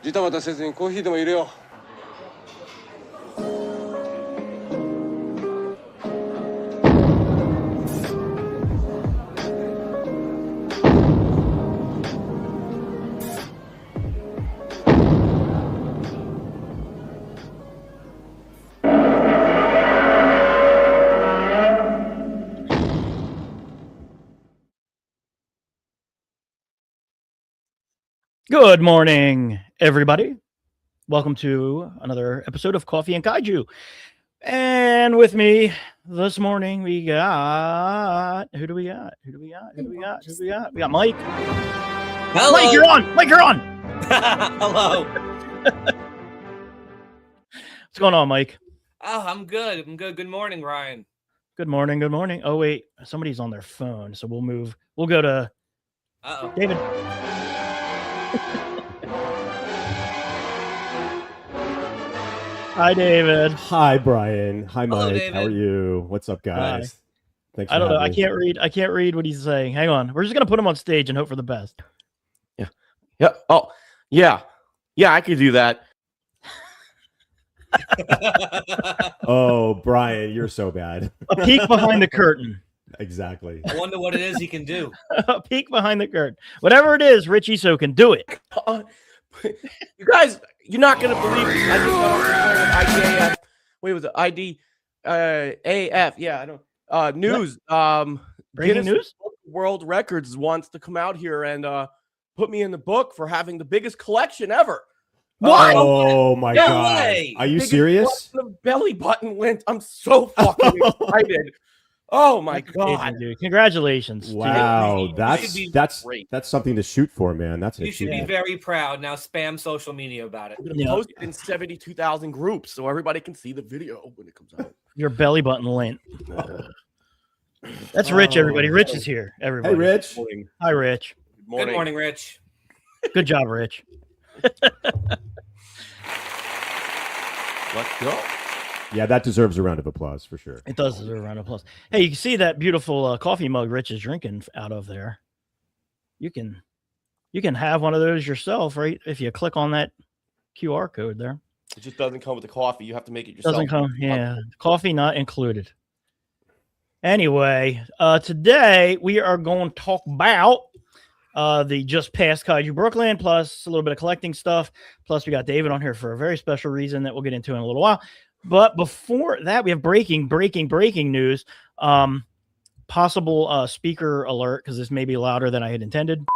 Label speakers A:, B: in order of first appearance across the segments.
A: ジタバタせずにコーヒーでも入れよう。
B: Good morning, everybody. Welcome to another episode of Coffee and Kaiju. And with me this morning, we got... Who do we got? We got Mike.
C: Hello.
B: Mike, you're on! Mike, you're on!
C: Hello.
B: What's going on, Mike?
C: Oh, I'm good. Good morning, Ryan.
B: Good morning. Oh, wait. Somebody's on their phone, so we'll move. We'll go to...
C: Uh-oh.
B: David. Hi, David.
D: Hi, Brian. Hi,
C: Hello,
D: Mike.
C: David.
D: How are you? What's up, guys? Thanks.
B: I don't know.
D: having me.
B: I can't read what he's saying. Hang on. We're just gonna put him on stage and hope for the best.
E: Yeah. Oh, yeah. Yeah, I could do that.
D: Oh, Brian, you're so bad.
B: A peek behind the curtain.
D: Exactly.
C: I wonder what it is he can do.
B: A peek behind the curtain. Whatever it is, Richie So can do it.
E: You guys, you're not gonna believe this. I just got off the phone with IDAF. Wait, was it ID AF? Yeah, I don't. News.
B: Breaking
E: Guinness
B: news?
E: World Records wants to come out here and put me in the book for having the biggest collection ever.
B: What?
D: Oh my
C: No
D: God.
C: way.
D: Are you
E: Biggest
D: serious?
E: collection of belly button lint. I'm so fucking excited. Oh my God.
B: Amazing, dude. Congratulations. dude.
D: Wow,
C: You
D: that's
C: should be
E: great.
D: that's something to shoot for, man. That's an
C: You should be
D: achievement.
C: very proud. Now spam social media about it.
E: I'm gonna
B: Yeah.
E: post it in 72,000 groups so everybody can see the video when it comes out.
B: Your belly button lint. That's Rich, everybody. Rich is here, everybody.
D: Hey, Rich.
E: Morning.
B: Hi, Rich.
C: Good morning, Rich.
B: Good job, Rich.
E: Let's go.
D: Yeah, that deserves a round of applause for sure.
B: It does deserve a round of applause. Hey, you can see that beautiful coffee mug Rich is drinking out of there. You can have one of those yourself, right? If you click on that QR code there.
E: It just doesn't come with the coffee. You have to make it yourself.
B: Doesn't come, yeah. Coffee not included. Anyway, today we are going to talk about the just past Kaiju Brooklyn, plus a little bit of collecting stuff. Plus, we got David on here for a very special reason that we'll get into in a little while. But before that, we have breaking news. Possible speaker alert, because this may be louder than I had intended.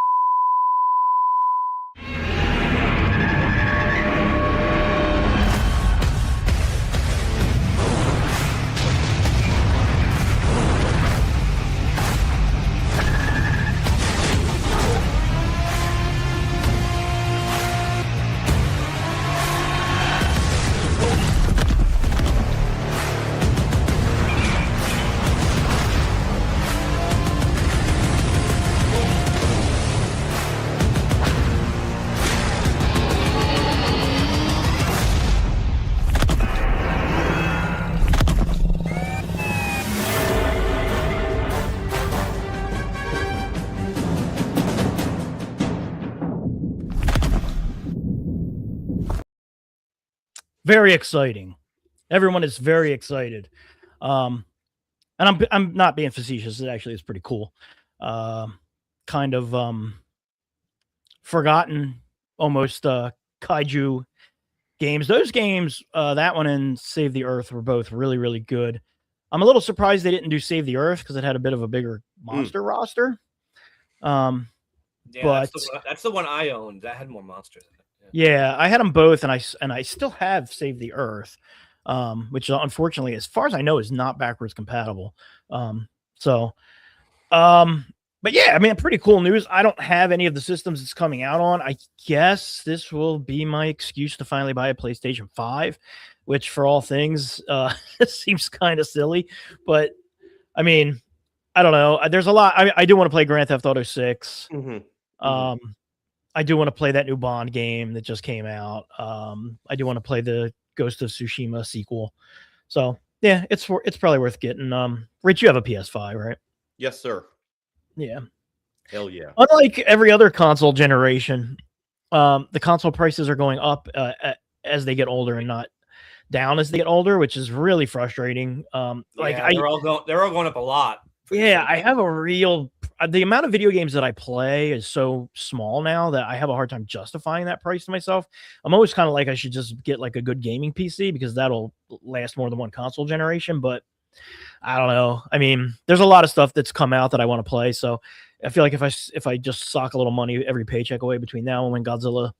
B: Very exciting. Everyone is very excited. And I'm not being facetious. It actually is pretty cool. Kind of forgotten almost kaiju games. Those games, that one and Save the Earth, were both really, really good. I'm a little surprised they didn't do Save the Earth because it had a bit of a bigger monster roster.
C: Yeah,
B: But-
C: that's the one I owned. That had more monsters in it.
B: Yeah, I had them both, and I still have Save the Earth, which unfortunately, as far as I know, is not backwards compatible. But yeah, I mean, pretty cool news. I don't have any of the systems it's coming out on. I guess this will be my excuse to finally buy a PlayStation 5, which for all things seems kind of silly. But I mean, I don't know. There's a lot. I do want to play Grand Theft Auto 6.
E: Mm-hmm.
B: I do want to play that new Bond game that just came out. I do want to play the Ghost of Tsushima sequel. So yeah, it's probably worth getting. Rich, you have a PS5, right?
E: Yes, sir.
B: Yeah.
E: Hell yeah.
B: Unlike every other console generation, the console prices are going up as they get older and not down as they get older, which is really frustrating.
C: They're all going up a lot.
B: Yeah, I have a real the amount of video games that I play is so small now that I have a hard time justifying that price to myself. I'm always kind of like I should just get like a good gaming PC because that'll last more than one console generation, but I don't know. I mean, there's a lot of stuff that's come out that I want to play, so I feel like if I just sock a little money every paycheck away between now and when Godzilla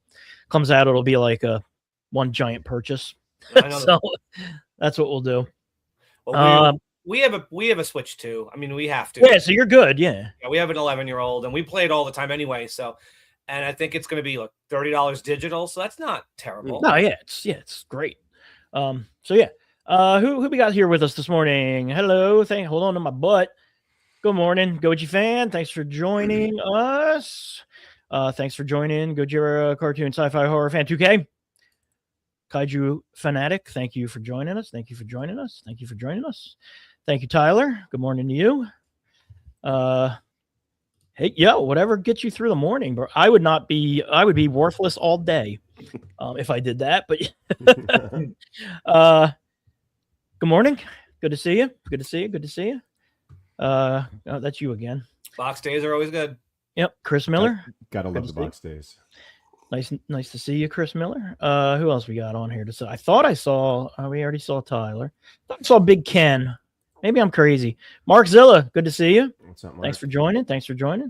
B: comes out, it'll be like a one giant purchase. So that's what we'll do.
C: Well, we have a Switch too. I mean, we have to.
B: Yeah, so you're good. Yeah,
C: we have an 11-year-old, and we play it all the time anyway. So, and I think it's going to be like $30 digital, so that's not terrible.
B: No, it's great. So yeah, who we got here with us this morning? Hello, hold on to my butt. Good morning, Goji fan. Thanks for joining us. Thanks for joining Gojira cartoon sci-fi horror fan 2K. Kaiju fanatic, thank you for joining us. Thank you for joining us. Thank you for joining us. Thank you, Tyler. Good morning to you. Hey, whatever gets you through the morning, bro. I would be worthless all day if I did that. But good morning. Good to see you. Good to see you. Good to see you. Oh, that's you again.
C: Box days are always good.
B: Yep, Chris Miller.
D: Gotta love the box days.
B: Nice to see you, Chris Miller. Who else we got on here to say? I thought I saw. We already saw Tyler. I saw Big Ken. Maybe I'm crazy. Mark Zilla, good to see you.
D: What's up, Mark?
B: Thanks for joining.
D: Jessica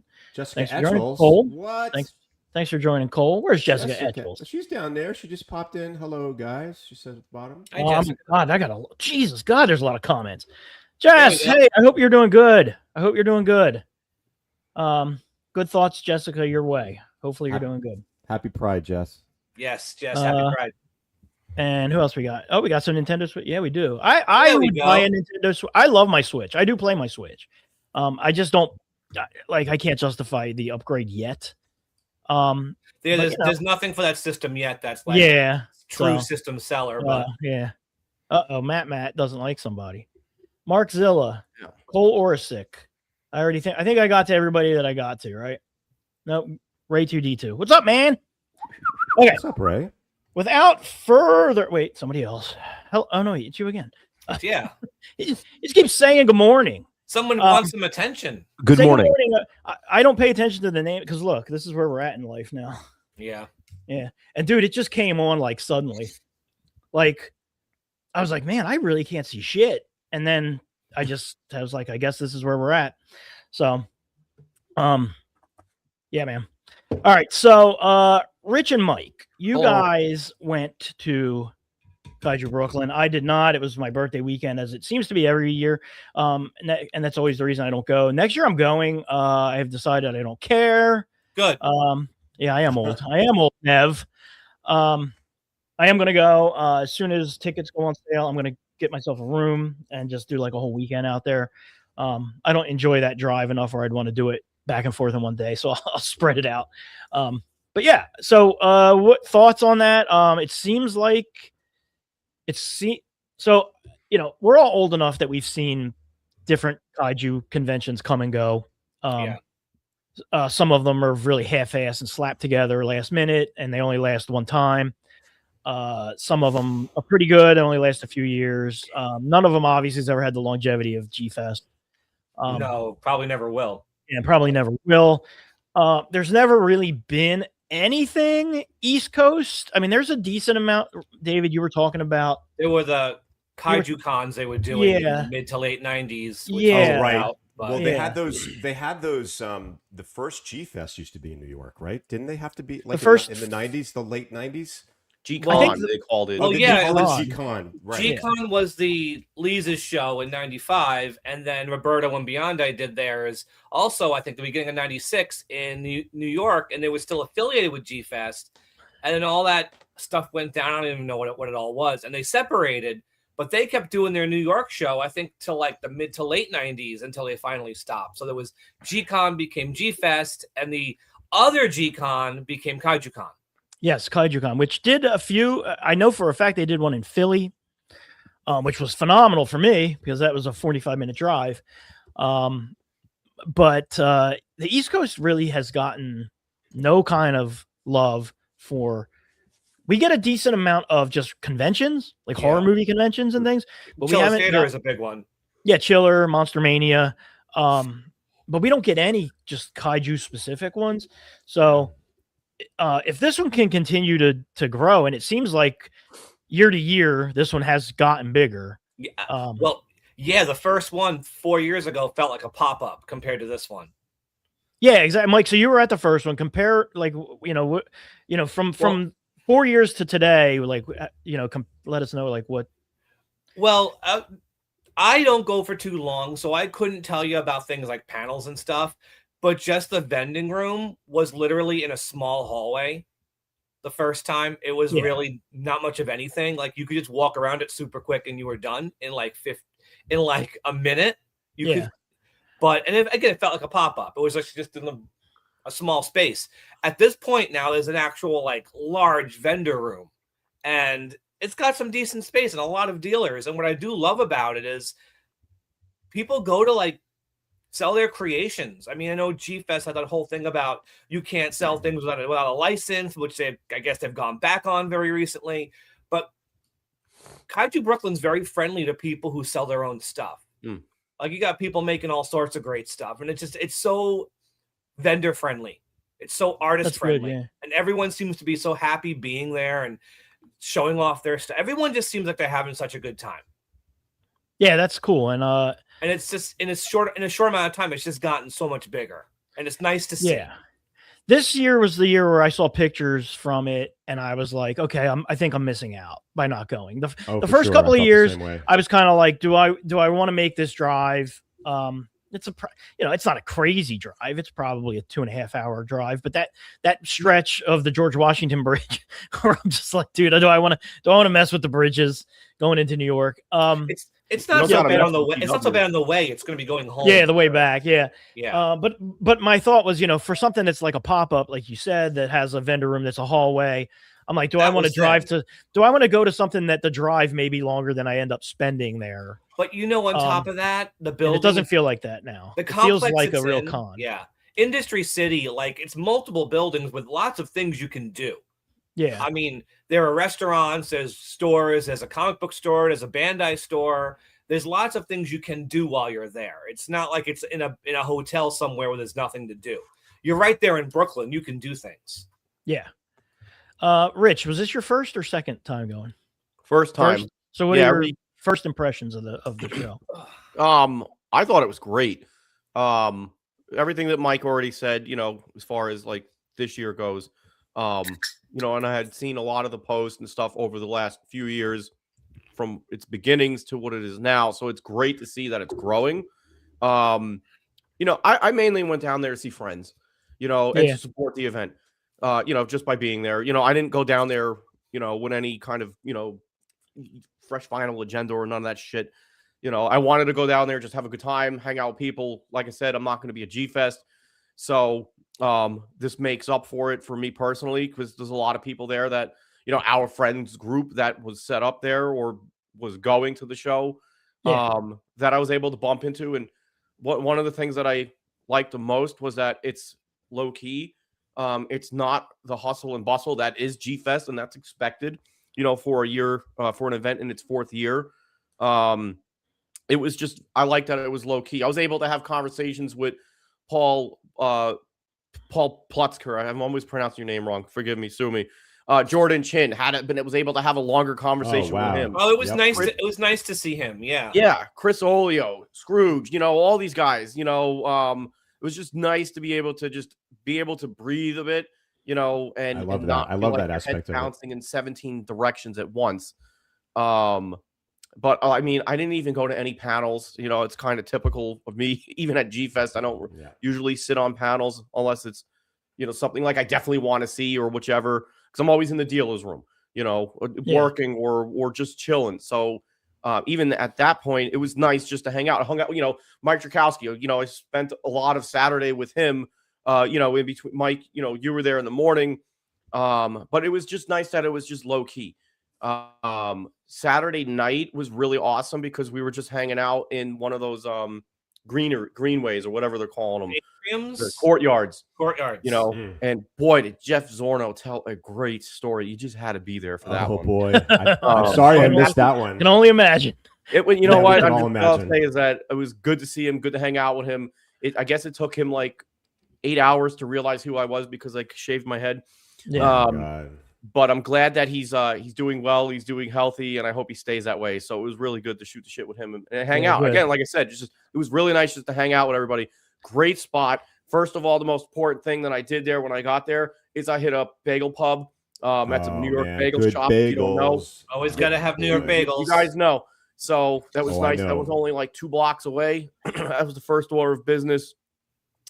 B: Thanks for joining.
D: Etchells.
B: Cole.
D: What?
B: Thanks for joining, Cole. Where's Jessica Etchells?
D: She's down there. She just popped in. Hello, guys. She said at the bottom.
C: Hi,
B: God, Jesus, God, there's a lot of comments. Jess, hey, I hope you're doing good. Good thoughts, Jessica, your way. Hopefully you're doing good.
D: Happy Pride, Jess.
C: Yes, happy Pride.
B: And who else we got? Oh, we got some Nintendo Switch. Yeah, we do. I would buy a Nintendo Switch. I love my Switch. I do play my Switch. I just don't I can't justify the upgrade yet.
C: There's nothing for that system yet that's like true system seller. But
B: yeah. Matt doesn't like somebody. Mark Zilla, Cole Orsic. I think I got to everybody that I got to, right? No, Ray 2D2. What's up, man? Okay.
D: What's up, Ray?
B: Without further, wait, somebody else. Oh no, it's you again.
C: Yeah.
B: He just keeps saying good morning.
C: Someone wants some attention.
F: Good morning.
B: I don't pay attention to the name because look, this is where we're at in life now.
C: Yeah.
B: Yeah. And dude, it just came on like suddenly. Like I was like, man, I really can't see shit. And then I was like, I guess this is where we're at. So yeah, man. All right. So Rich and Mike, you guys went to Kaiju Brooklyn. I did not. It was my birthday weekend, as it seems to be every year. And that's always the reason I don't go. Next year I'm going. I have decided I don't care.
C: Good.
B: Yeah, I am old. I am old, Nev. I am going to go. As soon as tickets go on sale, I'm going to get myself a room and just do like a whole weekend out there. I don't enjoy that drive enough where I'd want to do it back and forth in one day. So I'll spread it out. But yeah, so what thoughts on that? It seems like so, you know, we're all old enough that we've seen different kaiju conventions come and go. Some of them are really half-assed and slapped together last minute, and they only last one time. Some of them are pretty good and only last a few years. None of them obviously has ever had the longevity of G-Fest.
C: No, probably never will.
B: And probably never will. There's never really been anything East Coast. I mean, there's a decent amount. David, you were talking about.
C: There were the Kaiju cons they were doing in the mid to late 90s.
B: Yeah,
D: right.
C: Out,
D: well, they had those. They had those. The first G-Fest used to be in New York, right? Didn't they have to be like in the 90s, the late 90s?
F: G-Con, they called it.
C: Oh, yeah.
D: G-Con. Right.
C: G-Con was the Lisa's show in 95, and then Roberto and Beyonde did theirs also, I think, the beginning of 96 in New York, and they were still affiliated with G-Fest. And then all that stuff went down. I don't even know what it all was. And they separated, but they kept doing their New York show, I think, till like the mid to late 90s until they finally stopped. So there was G-Con became G-Fest, and the other G-Con became Kaiju-Con.
B: Yes, KaijuCon, which did a few. I know for a fact they did one in Philly, which was phenomenal for me because that was a 45-minute drive. But the East Coast really has gotten no kind of love we get a decent amount of just conventions, like horror movie conventions and things, but we
C: Chiller
B: haven't
C: Theater is a big one.
B: Yeah, Chiller, Monster Mania. But we don't get any just kaiju specific ones. So if this one can continue to grow, and it seems like year to year, this one has gotten bigger.
C: Yeah. The first one 4 years ago felt like a pop-up compared to this one.
B: Yeah, exactly. Mike, so you were at the first one. Compare, like, from 4 years to today, like, let us know, like, what.
C: Well, I don't go for too long, so I couldn't tell you about things like panels and stuff, but just the vending room was literally in a small hallway the first time. It was really not much of anything. Like, you could just walk around it super quick and you were done in like a minute. Again, it felt like a pop-up. It was like just in a small space. At this point now, there's an actual like large vendor room, and it's got some decent space and a lot of dealers. And what I do love about it is people go to like sell their creations. I mean, I know G-Fest had that whole thing about you can't sell things without a license, which I guess they've gone back on very recently. But Kaiju Brooklyn's very friendly to people who sell their own stuff. Like, you got people making all sorts of great stuff, and it's so vendor friendly. It's so artist friendly, and everyone seems to be so happy being there and showing off their stuff. Everyone just seems like they're having such a good time.
B: Yeah, that's cool. And
C: it's just in a short amount of time, it's just gotten so much bigger, and it's nice to see.
B: Yeah. This year was the year where I saw pictures from it, and I was like, okay, I think I'm missing out by not going. The first couple of years, I was kind of like, do I want to make this drive? It's not a crazy drive. It's probably a 2.5 hour drive, but that stretch of the George Washington Bridge, where I'm just like, dude, do I want to mess with the bridges going into New York?
C: It's not so bad on the way. It's not so bad on the way. It's going to be going home.
B: Yeah, the way back. Yeah.
C: Yeah.
B: But my thought was, for something that's like a pop-up, like you said, that has a vendor room that's a hallway, I'm like, do I want to go to something that the drive may be longer than I end up spending there?
C: But on top of that, the building,
B: it doesn't feel like that now.
C: The
B: it feels
C: complex
B: like a real con.
C: Yeah. Industry City, like, it's multiple buildings with lots of things you can do.
B: Yeah.
C: I mean, there are restaurants, there's stores, there's a comic book store, there's a Bandai store. There's lots of things you can do while you're there. It's not like it's in a hotel somewhere where there's nothing to do. You're right there in Brooklyn. You can do things.
B: Yeah. Rich, was this your first or second time going?
F: First time.
B: So what are your first impressions of the show?
F: I thought it was great. Everything that Mike already said, as far as like this year goes, and I had seen a lot of the posts and stuff over the last few years from its beginnings to what it is now. So it's great to see that it's growing. I mainly went down there to see friends, and to support the event, just by being there. I didn't go down there, with any kind of, fresh final agenda or none of that shit. I wanted to go down there, just have a good time, hang out with people. Like I said, I'm not going to be a G-Fest. So this makes up for it for me personally, because there's a lot of people there that, our friends group that was set up there or was going to the show that I was able to bump into. And one of the things that I liked the most was that it's low key. It's not the hustle and bustle that is G-Fest, and that's expected, for a year, for an event in its fourth year. It was just, I liked that it was low key. I was able to have conversations with Paul Plutzker. I'm always pronouncing your name wrong. Forgive me, sue me. Jordan Chin was able to have a longer conversation with him.
C: Oh, it was nice. It was nice to see him. Yeah.
F: Yeah. Chris Olio, Scrooge, all these guys, it was just nice to be able to breathe a bit, and
D: I love
F: that.
D: I love that aspect of it.
F: Bouncing in 17 directions at once. But I mean, I didn't even go to any panels. It's kind of typical of me. Even at G-Fest, I don't usually sit on panels unless it's, something like I definitely want to see or whichever, because I'm always in the dealer's room, working or just chilling. So even at that point, it was nice just to hang out. I hung out, Mike Drakowski. I spent a lot of Saturday with him, in between. Mike, you were there in the morning. But it was just nice that it was just low key. Saturday night was really awesome because we were just hanging out in one of those greenways or whatever they're calling them,
C: Atriums?
F: the courtyards.
C: Courtyards.
F: You know, and boy, did Jeff Zorno tell a great story. You just had to be there for that one.
D: Oh boy, I'm sorry I missed that one.
B: Can only imagine.
F: You know
D: Yeah, we
F: what?
D: can all
F: All I'll
D: imagine.
F: say is that it was good to see him, good to hang out with him. I guess it took him like 8 hours to realize who I was because I shaved my head.
B: Yeah.
D: God.
F: But I'm glad that he's doing well, he's doing healthy, and I hope he stays that way. So it was really good to shoot the shit with him and hang out.
B: Good.
F: Again, like I said, it was really nice just to hang out with everybody. Great spot. First of all, the most important thing that I did there when I got there is I hit up Bagel Pub. That's a New York bagel
D: good
F: shop. If you don't know.
C: Always got to have New York
D: Boy.
C: bagels.
F: You guys know. So that was
D: Oh, I
F: nice. That
D: know.
F: was only like 2 blocks away. That was the first order of business.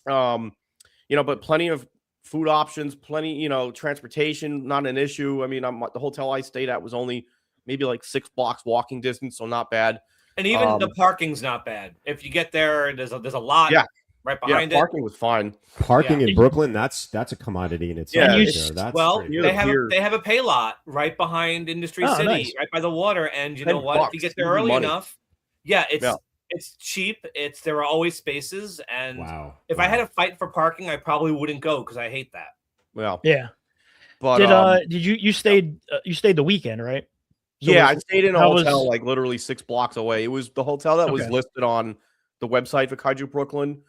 F: But plenty of food options, plenty, transportation, not an issue. I mean, the hotel I stayed at was only maybe like 6 blocks walking distance, so not bad.
C: And even the parking's not bad. If you get there, there's a lot right behind it.
F: Parking was fine.
D: Parking in Brooklyn, that's a commodity in itself.
F: Yeah,
D: right
B: you-
D: there. That's
C: Well,
D: pretty
C: they
D: good.
C: have a pay lot right behind Industry
B: Oh,
C: City,
B: nice.
C: right by the water. And you know
F: $10
C: what? If you get there
F: easy
C: early
F: money.
C: enough, it's cheap. There are always spaces. And
D: Wow.
C: if I had to fight for parking, I probably wouldn't go because I hate that.
F: Well,
B: Yeah.
F: but
B: Did you stayed the weekend, right? So
F: I
B: was-
F: stayed in a
B: how
F: hotel
B: was-
F: like literally 6 blocks away. It was the hotel that was
B: Okay.
F: listed on the website for Kaiju Brooklyn.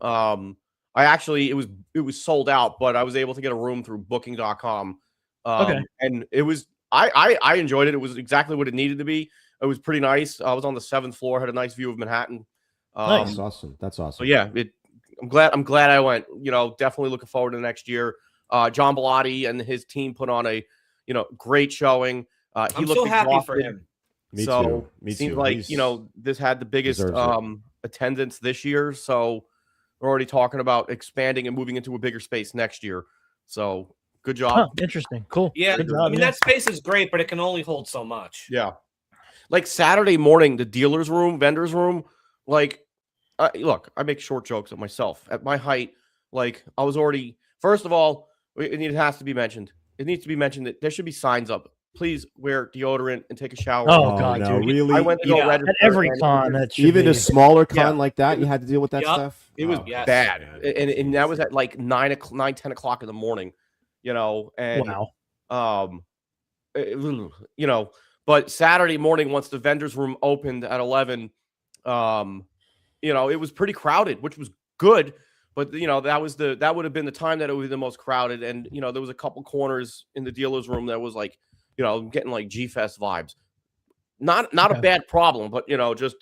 F: It was sold out, but I was able to get a room through booking.com.
B: Okay.
F: And it was I enjoyed it. It was exactly what it needed to be. It was pretty nice. I was on the 7th floor, had a nice view of Manhattan.
B: Nice.
D: That's awesome. That's awesome.
F: So yeah, I'm glad I went. Definitely looking forward to the next year. John Bellotti and his team put on a great showing. He
C: I'm
F: looked
C: so happy for
F: exhausted.
C: him.
D: Me
F: so
D: too. Me
F: seems
D: too.
F: like
D: He's-
F: this had the biggest
D: deserves it.
F: attendance this year. So we're already talking about expanding and moving into a bigger space next year. So good job.
B: Huh, interesting. Cool.
C: Yeah,
B: Good
C: I
B: job,
C: mean
B: yeah.
C: that space is great, but it can only hold so much.
F: Yeah. Like Saturday morning, the dealer's room, vendor's room, like, look, I make short jokes at myself. At my height, like, I was already, first of all, it has to be mentioned. It needs to be mentioned that there should be signs up. Please wear deodorant and take a shower.
B: Oh, God,
D: no,
B: dude.
D: really?
F: I went to go
C: Yeah.
F: register.
B: At every
F: and
B: con, that should
D: Even
B: be.
D: a smaller con
F: Yeah.
D: like that, you had to deal with that
C: Yup.
D: stuff.
F: It was
D: Oh,
C: Yes.
F: bad.
D: man.
F: And that was at like 10 o'clock in the morning, and
B: Wow.
F: But Saturday morning, once the vendor's room opened at 11, it was pretty crowded, which was good. But that would have been the time that it would be the most crowded. And there was a couple corners in the dealer's room that was like, getting like G-Fest vibes. Not a
B: Okay.
F: bad problem, but just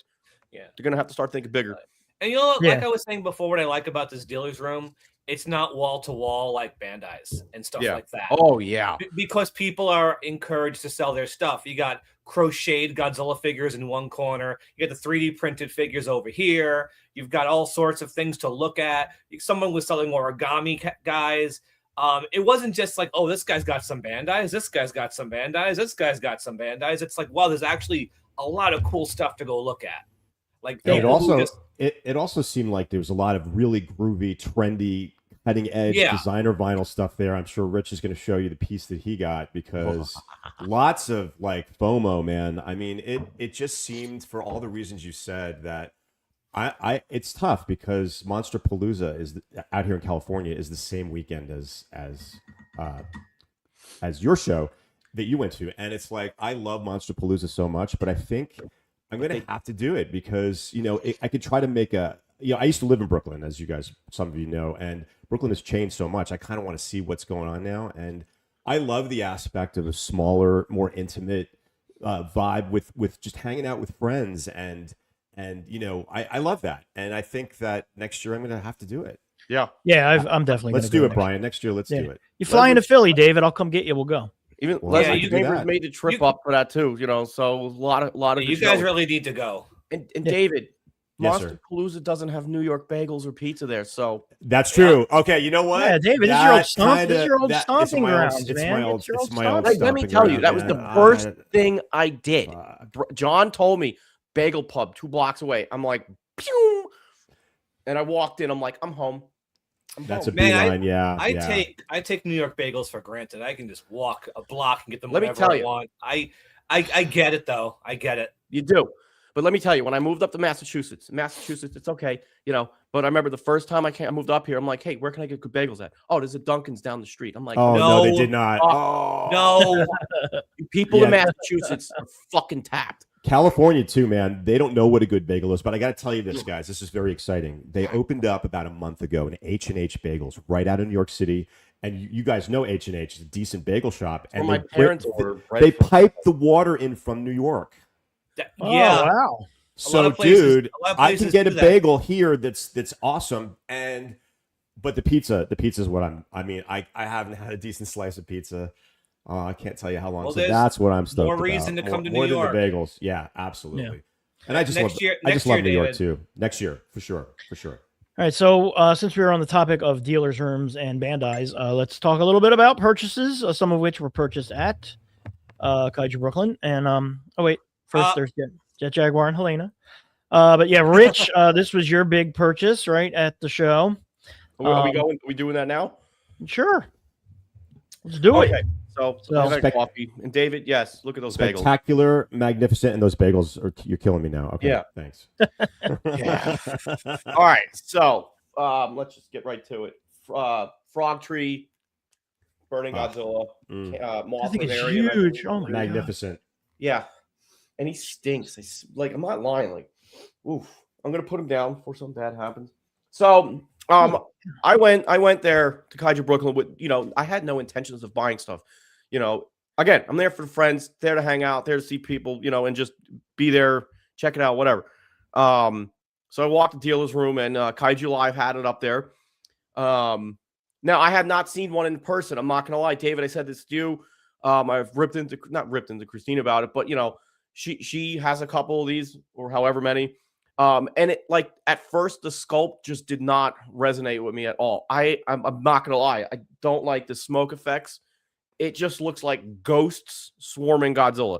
C: Yeah.
F: they're gonna have to start thinking bigger.
C: And like
B: Yeah.
C: I was saying before, what I like about this dealer's room, it's not wall to wall like Bandai's and stuff
F: Yeah.
C: like that.
F: Oh yeah.
C: Because people are encouraged to sell their stuff. You got crocheted Godzilla figures in one corner. You got the 3D printed figures over here. You've got all sorts of things to look at. Someone was selling origami guys. It wasn't just like, oh, this guy's got some Bandai's. This guy's got some Bandai's. This guy's got some Bandai's. It's like, wow, there's actually a lot of cool stuff to go look at. Like
D: And
C: people who
D: it also seemed like there was a lot of really groovy, trendy, cutting edge designer vinyl stuff there. I'm sure Rich is going to show you the piece that he got because lots of like FOMO, man. I mean, it just seemed for all the reasons you said that it's tough because Monster Palooza is out here in California is the same weekend as your show that you went to, and it's like I love Monster Palooza so much, but I think I'm going to have to do it because, I could try to make I used to live in Brooklyn, as you guys, some of you know, and Brooklyn has changed so much. I kind of want to see what's going on now. And I love the aspect of a smaller, more intimate vibe with just hanging out with friends. And I love that. And I think that next year I'm going to have to do it.
F: Yeah.
B: Yeah, I'm definitely.
D: Let's
B: gonna
D: do it,
B: next
D: Brian. Next year, let's do it.
B: You fly into Philly, David. I'll come get you. We'll go.
F: Even
D: Well,
F: Leslie
C: you
D: do
F: Chambers
D: that.
F: made the trip
C: You-
F: up for that too, so a lot of
C: you
F: good
C: guys
F: shows.
C: really need to go.
F: And
B: Yeah.
F: David,
D: Yes,
F: Monster
D: sir.
F: Palooza doesn't have New York bagels or pizza there, so
D: That's true. Okay, you know what?
B: Yeah, David, this is your old stomping grounds,
D: It's
B: man.
D: my old
B: It's your old
D: stomping
F: Like, let me
D: ground,
F: tell you, that was the
D: man.
F: first thing I did.
D: Uh,
F: John told me bagel pub 2 blocks away. I'm like, pew! And I walked in. I'm like, I'm home.
D: That's a
C: Man,
D: beeline, yeah. yeah.
C: I take New York bagels for granted. I can just walk a block and get them
F: Let me
C: whenever
F: tell
C: I
F: you.
C: want. I get it though. I get it.
F: You do. But let me tell you, when I moved up to Massachusetts, it's okay, you know. But I remember the first time I moved up here, I'm like, hey, where can I get good bagels at? Oh, there's a Dunkin's down the street. I'm like,
D: Oh no, they
C: No.
D: did not. Oh
C: No.
F: people in
D: Yeah.
F: Massachusetts are fucking tapped.
D: California too, man. They don't know what a good bagel is, but I got to tell you this, guys. This is very exciting. They opened up about a month ago an H&H Bagels right out of New York City, and you guys know H&H is a decent bagel shop.
F: Where
D: And
F: my parents ordered bread
D: they
F: from.
D: pipe the water in from New York.
B: Oh,
C: Yeah.
B: wow.
D: So,
C: of places-
D: dude,
C: a lot of
D: I can
C: places
D: get a
C: do that.
D: bagel here that's awesome, but the pizza is what I haven't had a decent slice of pizza. I can't tell you how long.
C: Well,
D: so
C: there's
D: that's what I'm stoked
C: more
D: about.
C: reason to come to
D: more
C: New
D: than
C: York.
D: the bagels. Yeah, absolutely.
B: Yeah.
D: And I just
C: Next
D: love
C: year-
D: I just
C: next year,
D: love New York
C: David.
D: too. Next year, for sure.
B: All right. So since we were on the topic of dealers' rooms and Bandai's, let's talk a little bit about purchases, some of which were purchased at Kaiju Brooklyn. And first there's Jet Jaguar and Helena. But yeah, Rich, this was your big purchase, right, at the show.
F: Are we going? Are we doing that now?
B: Sure. Let's do it.
F: Okay. So
B: So-
F: I've had coffee. And David, yes, look at those bagels.
D: Spectacular, magnificent, and those bagels you're killing me now. Okay,
F: Yeah.
D: thanks.
F: Yeah. All right. So let's just get right to it. Frog Tree, Burning Godzilla,
B: I think
F: Mothman
B: it's
F: area.
B: huge. Oh my God.
D: Magnificent.
F: Yeah. And he stinks. I'm not lying. Like, oof. I'm gonna put him down before something bad happens. So I went there to Kaiju Brooklyn with, I had no intentions of buying stuff. Again, I'm there for the friends, there to hang out, there to see people, and just be there, check it out, whatever. So I walked the dealer's room and Kaiju Live had it up there. Now I have not seen one in person. I'm not gonna lie, David. I said this to you. I've not ripped into Christine about it, but she has a couple of these or however many. And it, like, at first the sculpt just did not resonate with me at all. I'm not gonna lie, I don't like the smoke effects. It just looks like ghosts swarming Godzilla.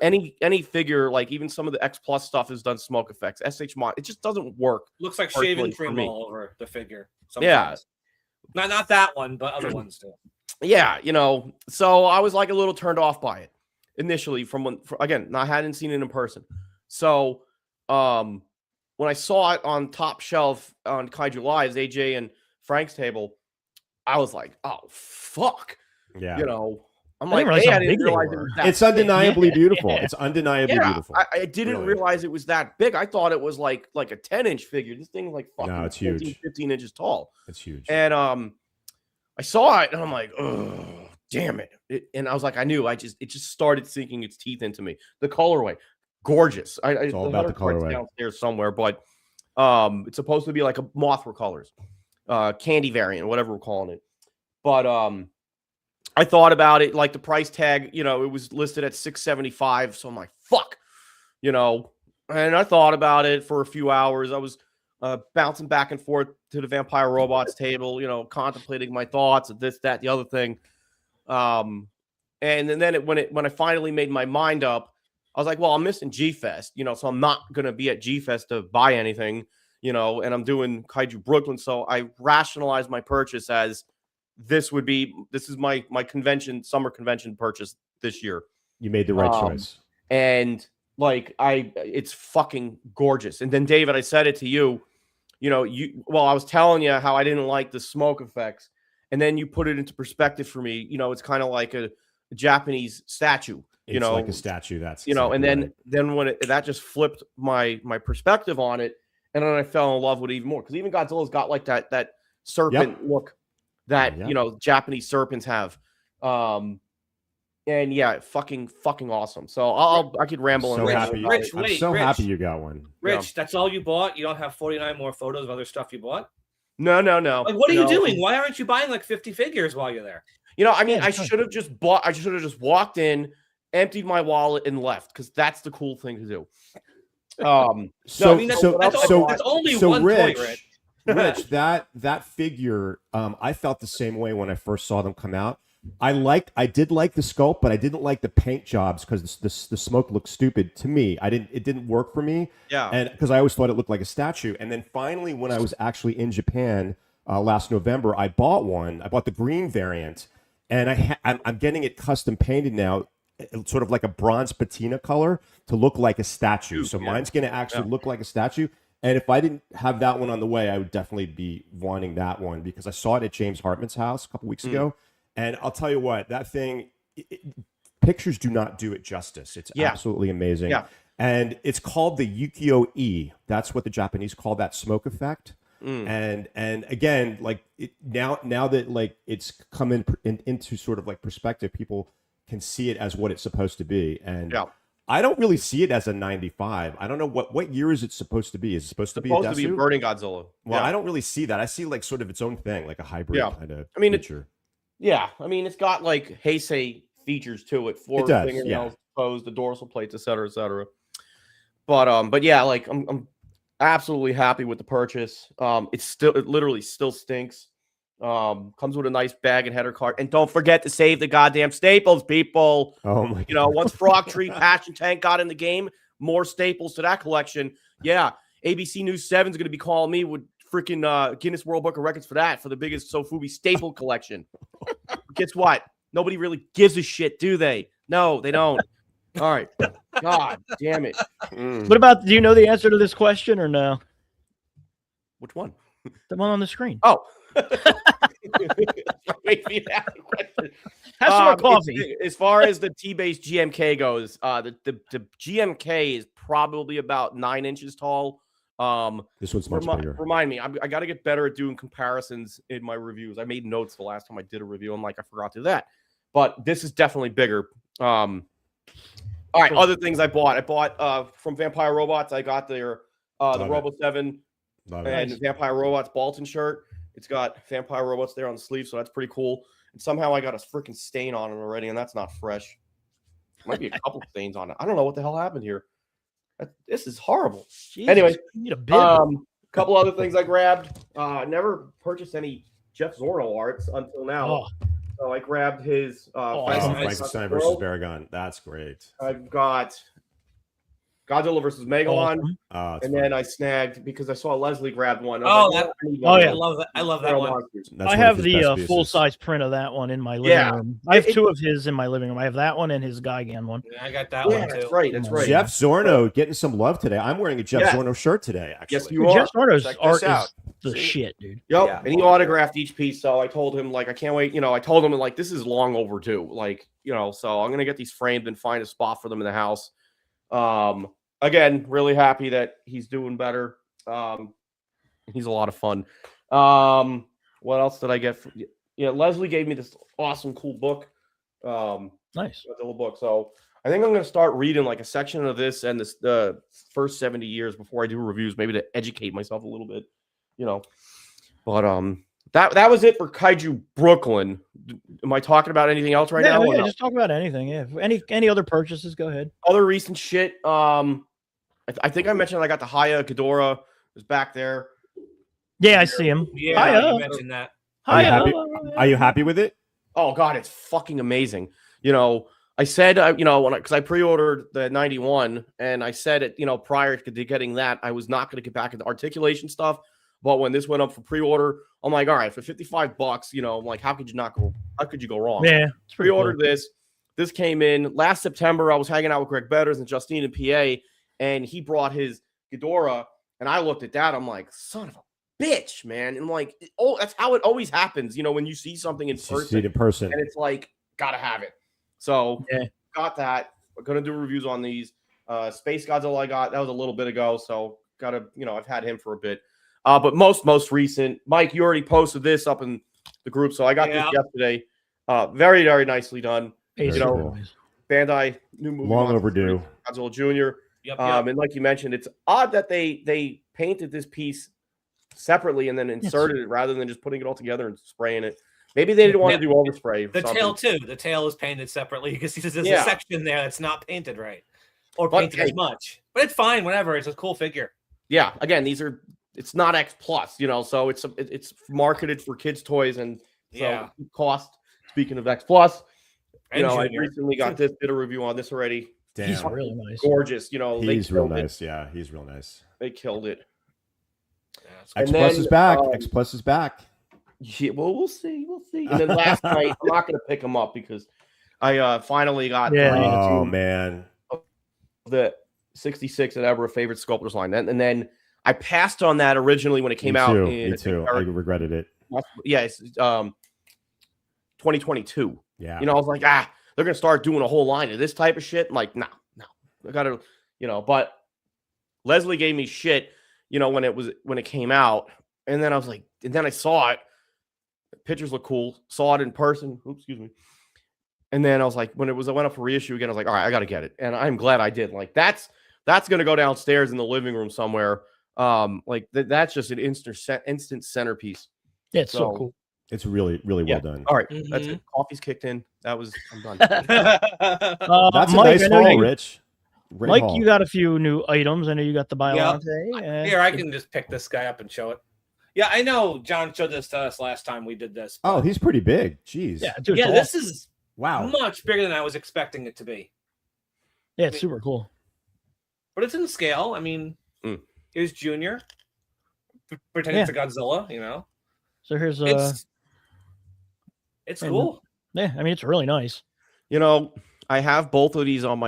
F: Any figure, like even some of the X Plus stuff has done smoke effects. It just doesn't work.
C: Looks like
F: Personally,
C: shaving
F: for
C: cream
F: me.
C: all over the figure.
F: Yeah.
C: Sometimes. Not that one, but other ones too.
F: Yeah, so I was like a little turned off by it initially again, I hadn't seen it in person. So when I saw it on top shelf on Kaiju Live's, AJ and Frank's table, I was like, oh fuck.
D: Yeah.
F: I'm
B: I
F: like,
B: didn't realize
F: hey,
B: how
F: I didn't
B: big they
F: realize it
B: were.
F: was that
D: It's
F: big.
D: undeniably beautiful. It's undeniably
F: Yeah,
D: beautiful.
F: I didn't
D: Really.
F: realize it was that big. I thought it was like a 10-inch figure. This thing is like fucking
D: No, it's
F: 14,
D: huge.
F: 15 inches tall.
D: It's huge.
F: And I saw it and I'm like, oh, damn it. And I was like, I knew. It just started sinking its teeth into me. The colorway, gorgeous.
D: It's all about the colorway.
F: Downstairs somewhere, but it's supposed to be like a Mothra colors, candy variant, whatever we're calling it. But I thought about it, like the price tag, it was listed at $675. So I'm like, fuck, and I thought about it for a few hours. I was bouncing back and forth to the Vampire Robots table, contemplating my thoughts of this, that, the other thing. And then when I finally made my mind up, I was like, well, I'm missing G-Fest, so I'm not going to be at G-Fest to buy anything, and I'm doing Kaiju Brooklyn. So I rationalized my purchase as this is my summer convention purchase this year.
D: You made the right choice.
F: And it's fucking gorgeous. And then David, I said it to you, I was telling you how I didn't like the smoke effects. And then you put it into perspective for me. It's kind of like a Japanese statue,
D: It's like a statue. That's
F: and
D: exactly
F: then when that just flipped my perspective on it. And then I fell in love with it even more. Because even Godzilla's got like that serpent look that, Japanese serpents have. And yeah, fucking awesome. So I could ramble
D: so
F: on.
D: happy.
C: Rich,
D: I'm
C: wait,
D: so
C: Rich.
D: happy you got one.
C: Rich, that's all you bought? You don't have 49 more photos of other stuff you bought?
F: No.
C: Like, what are you doing? Why aren't you buying like 50 figures while you're there?
F: I should have just walked in, emptied my wallet, and left, because that's the cool thing to do.
C: That's only one
D: Rich,
C: point, Rich.
D: Rich, that figure, I felt the same way when I first saw them come out. I did like the sculpt, but I didn't like the paint jobs because the smoke looked stupid to me. It didn't work for me.
F: Yeah.
D: And because I always thought it looked like a statue. And then finally, when I was actually in Japan last November, I bought one. I bought the green variant, and I'm getting it custom painted now. sort of like a bronze patina color to look like a statue. So
F: Yeah.
D: mine's going to actually look like a statue. And if I didn't have that one on the way, I would definitely be wanting that one because I saw it at James Hartman's house a couple weeks ago. And I'll tell you what, that thing, pictures do not do it justice. It's absolutely amazing.
F: Yeah.
D: And it's called the Ukiyo-e. That's what the Japanese call that smoke effect. And again, like now that like it's come into sort of like perspective, people can see it as what it's supposed to be. And I don't really see it as a 95. I don't know what year is it supposed to be. Is it supposed to be a
F: Burning Godzilla?
D: Well, I don't really see that. I see like sort of its own thing, like a hybrid kind of feature.
F: I mean, it's got like Heisei features to it. Four fingernails exposed, the dorsal plates, et cetera, et cetera. But yeah, like I'm absolutely happy with the purchase. It literally still stinks. Comes with a nice bag and header card. And don't forget to save the goddamn staples, people.
D: Oh my
F: God. Once Frog Tree, Passion Tank got in the game, more staples to that collection. Yeah, ABC News 7 is going to be calling me with freaking Guinness World Book of Records for the biggest Sofubi staple collection. Guess what? Nobody really gives a shit, do they? No, they don't. All right. God damn it.
B: What about, do you know the answer to this question or no?
F: Which one?
B: The one on the screen.
F: Oh. Make me ask the question.
B: Have some more coffee.
F: As far as the T-base GMK goes, the GMK is probably about 9 inches tall.
D: This one's much bigger.
F: Remind me, I got to get better at doing comparisons in my reviews. I made notes the last time I did a review. I'm like, I forgot to do that. But this is definitely bigger. All right, other things I bought. I bought from Vampire Robots. I got their the Robo 7 and Vampire Robots Bolton shirt. It's got Vampire Robots there on the sleeve, so that's pretty cool. And somehow I got a freaking stain on it already, and that's not fresh. Might be a couple stains on it. I don't know what the hell happened here. This is horrible.
B: Jesus,
F: anyway,
B: you need a bib.
F: Couple other things I grabbed. Never purchased any Jeff Zorno arts until now.
B: Oh.
F: So I grabbed his
D: Frankenstein versus Baragon. That's great.
F: I've got Godzilla versus Megalon, and then I snagged because I saw Leslie grabbed one.
C: I love that. I love that one.
B: I have the full-size print of that one in my living room. I have two of his in my living room. I have that one and his Gigan one.
C: Yeah, I got that one too.
F: That's right.
D: Jeff Zorno getting some love today. I'm wearing a Jeff Zorno shirt today, actually.
F: Yes, you are.
B: Jeff Zorno's art is the shit, dude.
F: Yep, and he autographed each piece. So I told him, like, I can't wait. I told him, like, this is long overdue. Like, so I'm going to get these framed and find a spot for them in the house. Again, really happy that he's doing better. He's a lot of fun. What else did I get? Leslie gave me this awesome, cool book.
B: Nice.
F: Little book. So I think I'm going to start reading like a section of this and the first 70 years before I do reviews, maybe to educate myself a little bit, But that was it for Kaiju Brooklyn. Am I talking about anything else right now?
B: Yeah, just talk about anything. Yeah. Any other purchases? Go ahead.
F: Other recent shit. I think I mentioned I got the Haya Ghidorah. Was back there.
B: Yeah, I see him.
C: Yeah,
B: Hiya.
C: you mentioned that.
D: Are you happy with it?
F: Oh God, it's fucking amazing. I said, because I pre-ordered the 91, and I said it, prior to getting that, I was not going to get back into articulation stuff. But when this went up for pre-order, I'm like, all right, for $55, I'm like, how could you go wrong?
B: Yeah,
F: pre-ordered this. This came in last September. I was hanging out with Greg Betters and Justine in PA, and he brought his Ghidorah, and I looked at that. I'm like, son of a bitch, man. And I'm like, that's how it always happens, when you see something in person.
D: See it in person.
F: And it's like, gotta have it. So got that. We're gonna do reviews on these. Space Godzilla I got. That was a little bit ago, so gotta, I've had him for a bit. But most recent, Mike, you already posted this up in the group, so I got this yesterday. Very, very nicely done. Bandai, new movie.
D: Long overdue.
F: Godzilla Jr.
C: Yep.
F: And like you mentioned, it's odd that they painted this piece separately and then inserted it rather than just putting it all together and spraying it. Maybe they didn't want to do overspray.
C: The tail too. The tail is painted separately because there's a section there that's not painted right or painted as much. But it's fine. Whatever. It's a cool figure.
F: Yeah. Again, it's not X Plus, so it's marketed for kids' toys and cost. Speaking of X Plus, I recently got did a review on this already.
D: Damn.
B: He's really nice.
F: Gorgeous.
D: He's real nice. Yeah, he's real nice.
F: They killed it.
D: X Plus is back. X Plus is back.
F: Yeah, well, we'll see. And then last night, I'm not going to pick him up because I finally got
B: Yeah.
F: three
D: Oh man,
F: the 66 at ever favorite sculptors line, and then I passed on that originally when it came out.
D: Me too. I regretted it.
F: Yeah, it's 2022.
D: Yeah.
F: You know, I was like, they're gonna start doing a whole line of this type of shit. I'm like, no, I gotta, But Leslie gave me shit, when it came out, and then I was like, and then I saw it. Pictures look cool. Saw it in person. Oops, excuse me. And then I was like, I went up for reissue again, I was like, all right, I got to get it. And I'm glad I did. Like, that's going to go downstairs in the living room somewhere. That's just an instant centerpiece.
B: Yeah, it's so cool.
D: It's really, really well done.
F: All right. That's it. Coffee's kicked in. I'm done.
D: That's a
B: Mike,
D: nice haul, Rich. Great
B: Mike,
D: haul.
B: you got a few new items. I know you got the Biolante.
C: Here, I can just pick this guy up and show it. Yeah, I know John showed this to us last time we did this.
D: Oh, he's pretty big. Jeez.
B: Yeah, dude,
C: yeah, this is
D: wow,
C: much bigger than I was expecting it to be.
B: Yeah, it's super cool.
C: But it's in scale. I mean, here's Junior pretending to Godzilla.
B: So here's
C: it's cool.
B: Yeah, I mean it's really nice.
F: I have both of these on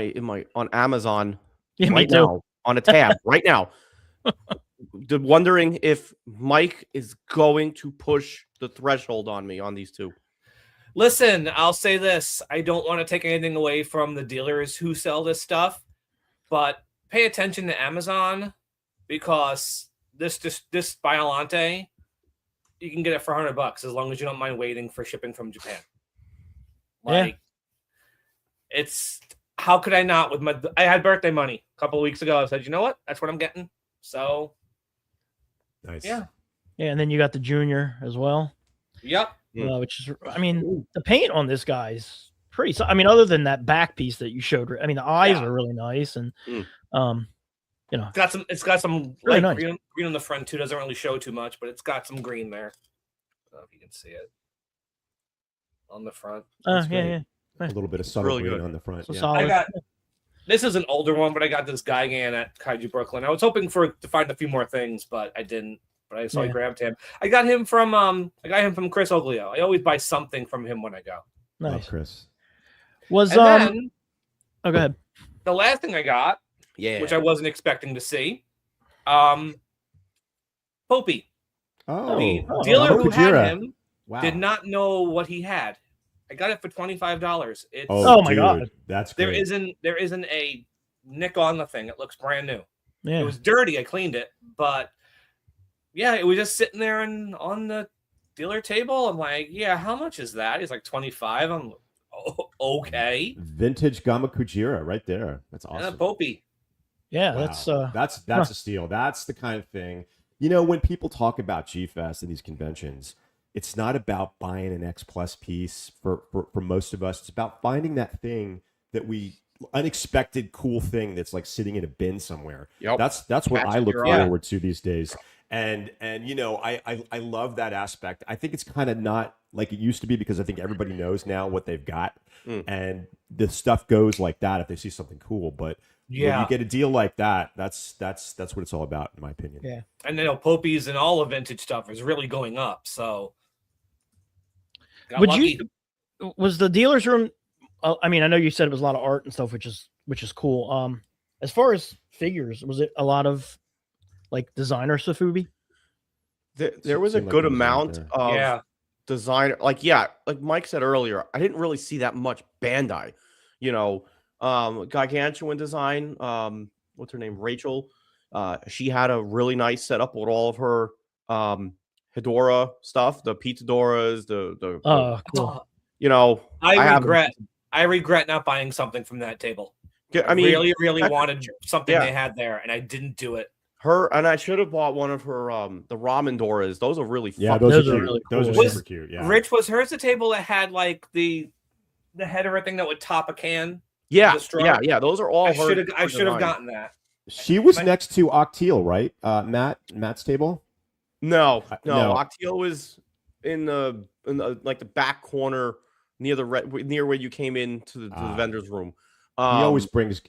F: Amazon
B: right
F: now on a tab right now. Wondering if Mike is going to push the threshold on me on these two.
C: Listen, I'll say this. I don't want to take anything away from the dealers who sell this stuff, but pay attention to Amazon because this Biolante, you can get it for $100 as long as you don't mind waiting for shipping from Japan. It's how could I not I had birthday money a couple of weeks ago. I said, you know what? That's what I'm getting. So
D: nice.
C: Yeah.
B: Yeah, and then you got the Junior as well.
C: Yep.
B: Which is, I mean, the paint on this guy's pretty. I mean, other than that back piece that you showed, I mean, the eyes are really nice, and
C: it's got some
B: really
C: light
B: nice.
C: green on the front too. Doesn't really show too much, but it's got some green there. I don't know if you can see it on the front.
B: Yeah.
D: A little bit of subtle
F: really
D: green
F: good
D: on the front.
B: So
D: Yeah.
B: solid.
C: This is an older one, but I got this Gigan at Kaiju Brooklyn. I was hoping to find a few more things, but I didn't. But I grabbed him. I got him from Chris Oglio. I always buy something from him when I go.
B: Nice.
D: Love Chris.
B: Was
C: then,
B: go ahead.
C: The last thing I got, which I wasn't expecting to see, Popey. The dealer who had him did not know what he had. I got it for $25.
B: Oh my god,
D: that's great.
C: There isn't a nick on the thing. It looks brand new.
B: Yeah.
C: It was dirty. I cleaned it, but yeah, it was just sitting there and on the dealer table. I'm like, yeah, how much is that? He's like 25. I'm like, okay.
D: Vintage Gamakujira right there. That's awesome.
C: And a Popey.
B: Yeah,
D: wow. That's a steal. That's the kind of thing. When people talk about G-Fest and these conventions, it's not about buying an X Plus piece for most of us. It's about finding that thing that unexpected cool thing that's like sitting in a bin somewhere.
F: Yep.
D: That's what I look forward to these days. And I love that aspect. I think it's kind of not like it used to be because I think everybody knows now what they've got, and the stuff goes like that if they see something cool. But when you get a deal like that, that's what it's all about, in my opinion.
B: Yeah.
C: And Popey's and all the vintage stuff is really going up. So
B: was the dealer's room? I mean, I know you said it was a lot of art and stuff, which is cool. As far as figures, was it a lot of like designer Safubi?
F: There was a good amount of designer. Like Mike said earlier, I didn't really see that much Bandai. Gargantuan design. What's her name? Rachel. She had a really nice setup with all of her Hedora stuff, the Pizzadoras,
B: cool.
C: I regret not buying something from that table.
F: I mean,
C: really wanted something they had there, and I didn't do it.
F: And I should have bought one of her the ramen Doras. Those are really fun.
D: Those are cute.
B: Really cool.
D: Those are super cute. Yeah.
C: Rich, was hers the table that had like the header thing that would top a can?
F: Yeah. Those are all.
C: I should have gotten that.
D: She was next to Octeil, right? Matt's table.
F: No. Octeil was in the like the back corner near where you came into the vendor's room.
D: He always brings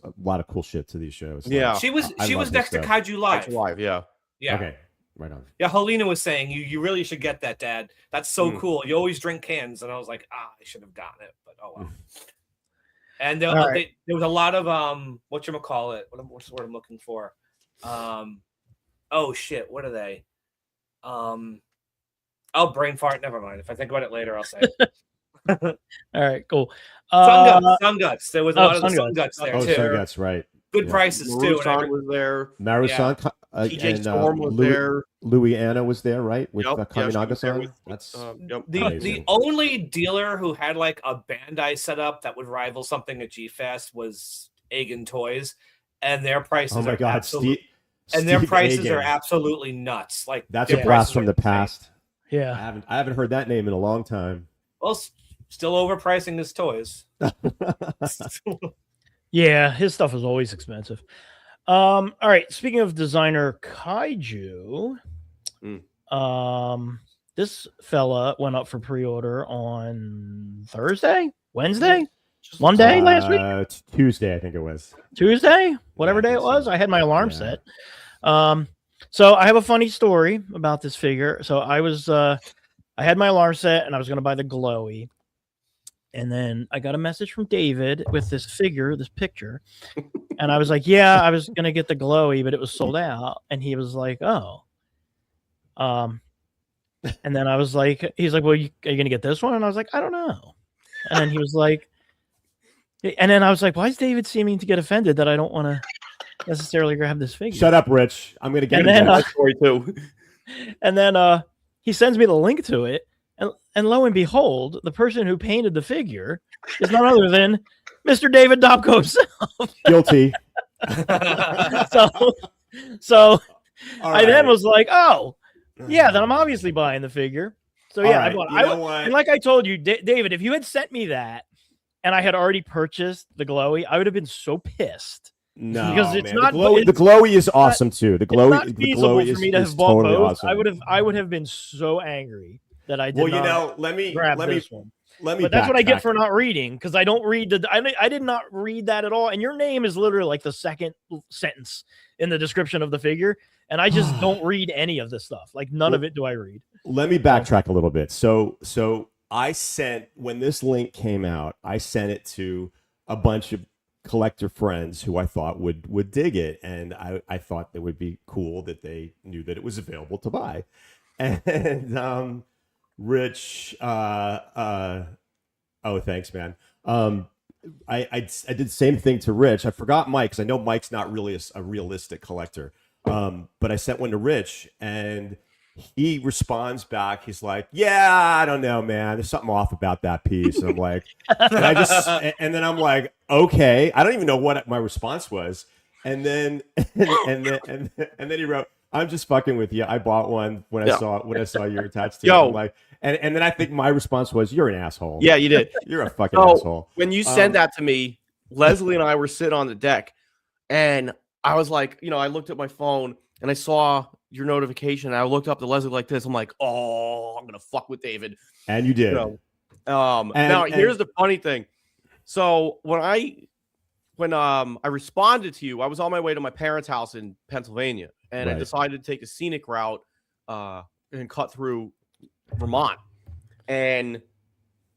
D: a lot of cool shit to these shows.
F: Yeah,
C: she was next to Kaiju Live.
F: Yeah.
D: Okay. Right on.
C: Yeah, Helena was saying you really should get that, Dad. That's so cool. You always drink cans, and I was like, I should have gotten it, but oh well. And there was a lot of whatchamacallit, what's the word I'm looking for? Oh shit, what are they? Brain fart. Never mind. If I think about it later, I'll say.
B: All right, cool.
C: Sun Guts. There was a lot of the Sun Guts there
D: Oh,
C: too.
D: Sun Guts, right.
C: Good prices too.
F: Marusan was there.
D: Marusan,
F: TJ Storm was
D: Louis,
F: there.
D: Louisiana was there, right? With
F: Kaminaga-san.
D: That's
C: the only dealer who had like a Bandai setup that would rival something at G-Fest was Agen Toys, and their prices.
D: Oh my God,
C: Steve
D: their
C: prices
D: Agen.
C: are absolutely nuts. Like
D: that's a blast from the past.
B: Yeah,
D: I haven't heard that name in a long time.
C: Well, still overpricing his toys.
B: Yeah, his stuff is always expensive. All right, speaking of designer Kaiju, this fella went up for pre-order on Wednesday, Monday last week,
D: Tuesday, I think it was.
B: Tuesday, whatever day it was. I had my alarm set. So I have a funny story about this figure. So I had my alarm set and I was going to buy the glowy. And then I got a message from David with this picture. And I was like, yeah, I was going to get the glowy, but it was sold out. And he was like, oh. And then I was like, he's like, well, are you going to get this one? And I was like, I don't know. And then he was like, and then I was like, why is David seeming to get offended that I don't want to necessarily grab this figure?
D: Shut up, Rich. I'm going to get
B: that
F: story too.
B: And then he sends me the link to it. And lo and behold, the person who painted the figure is none other than Mr. David Dobko himself.
D: Guilty.
B: So
D: right.
B: I then was like, oh, yeah, then I'm obviously buying the figure. So yeah,
D: right.
B: I bought. And like I told you, David, if you had sent me that and I had already purchased the glowy, I would have been so pissed.
D: No,
B: because it's
D: man.
B: not
D: the glowy is awesome too. The glowy
B: for me to have bought totally both. Awesome. I would have been so angry that I did
D: let me
B: this one.
D: But
B: that's what I get for not reading, because I don't read I did not read that at all. And your name is literally like the second sentence in the description of the figure, and I just don't read any of this stuff. Like none of it do I read.
D: Let me backtrack a little bit. So I sent, when this link came out, I sent it to a bunch of collector friends who I thought would dig it, and I thought it would be cool that they knew that it was available to buy. And Rich, oh, thanks, man. I did the same thing to Rich. I forgot Mike, because I know Mike's not really a realistic collector. But I sent one to Rich, and he responds back. He's like, "Yeah, I don't know, man. There's something off about that piece." And I'm like, and then I'm like, okay. I don't even know what my response was. And then and then he wrote, "I'm just fucking with you. I bought one when I saw you're attached to it." I'm like, and then I think my response was, "You're an asshole."
F: Yeah, you did.
D: You're a fucking asshole.
F: When you sent that to me, Leslie and I were sitting on the deck, and I was like, I looked at my phone and I saw your notification. And I looked up to Leslie like this. I'm like, oh, I'm gonna fuck with David.
D: And you did.
F: Now here's the funny thing. So when I responded to you, I was on my way to my parents' house in Pennsylvania, and I decided to take a scenic route and cut through Vermont. And